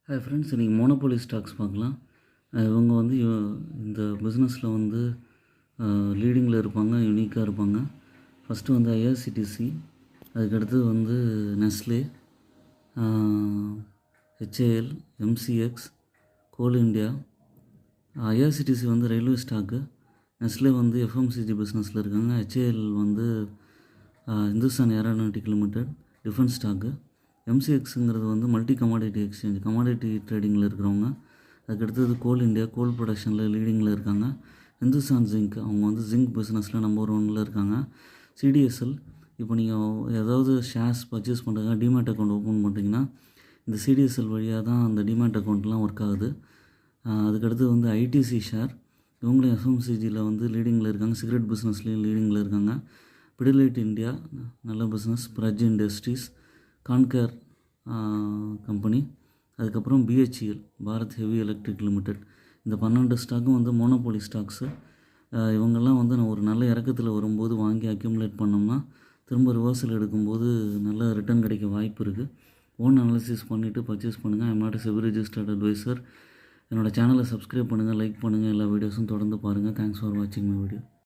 Hi friends, இன்றைக்கி monopoly stocks பார்க்கலாம். இவங்க வந்து இந்த பிஸ்னஸில் வந்து லீடிங்கில் இருப்பாங்க, யூனிக்காக இருப்பாங்க. ஃபஸ்ட்டு வந்து ஐஆர்சிடிசி, அதுக்கடுத்து வந்து Nestle, HAL, MCX, coal India. IRCTC வந்து ரயில்வே ஸ்டாக்கு, நெஸ்லே வந்து எஃப்எம்சிஜி பிஸ்னஸில் இருக்காங்க, ஹெச்ஏஎல் வந்து Hindustan aeronautic limited defence stock, எம்சிஎக்ஸுங்கிறது வந்து மல்டி கமாடிட்டி எக்ஸ்சேஞ்ச், கமாடிட்டி ட்ரேடிங்கில் இருக்கிறவங்க. அதுக்கடுத்தது கோல் இண்டியா, கோல் ப்ரொடக்ஷனில் லீடிங்கில் இருக்காங்க. இந்துஸ்தான் ஜிங்க், அவங்க வந்து ஜிங்க் பிஸ்னஸில் நம்பர் 1 இருக்காங்க. சிடிஎஸ்எல், இப்போ நீங்கள் ஏதாவது ஷேர்ஸ் பர்ச்சேஸ் பண்ணுறதுங்க டிமேட் அக்கௌண்ட் ஓப்பன் பண்ணுறீங்கன்னா இந்த சிடிஎஸ்எல் வழியாக தான் அந்த டிமேட் அக்கௌண்ட்லாம் ஒர்க் ஆகுது. அதுக்கடுத்து வந்து ஐடிசி ஷேர், இவங்களும் எஃப்எம்சிஜியில் வந்து லீடிங்கில் இருக்காங்க, சிகரெட் பிஸ்னஸ்லேயும் லீடிங்கில் இருக்காங்க. பிடிலைட் இந்தியா நல்ல business, Braj industries, conquer company, அதுக்கப்புறம் BHEL, Bharat heavy electric limited. இந்த 12 ஸ்டாக்கும் வந்து மோனோபோலி ஸ்டாக்ஸு. இவங்கெல்லாம் வந்து நான் ஒரு நல்ல இறக்கத்தில் வரும்போது வாங்கி அக்யூமுலேட் பண்ணோம்னா திரும்ப ரிவர்சல் எடுக்கும்போது நல்ல ரிட்டர்ன் கிடைக்க வாய்ப்பு இருக்குது. ஓன் அனாலிசிஸ் பண்ணிவிட்டு பர்ச்சேஸ் பண்ணுங்கள். I'm not SEBI registered advisor. என்னோடய சேனலை சப்ஸ்கிரைப் பண்ணுங்கள், லைக் பண்ணுங்கள், எல்லா வீடியோஸும் தொடர்ந்து பாருங்கள். தேங்க்ஸ் ஃபார் வாட்சிங் மை வீடியோ.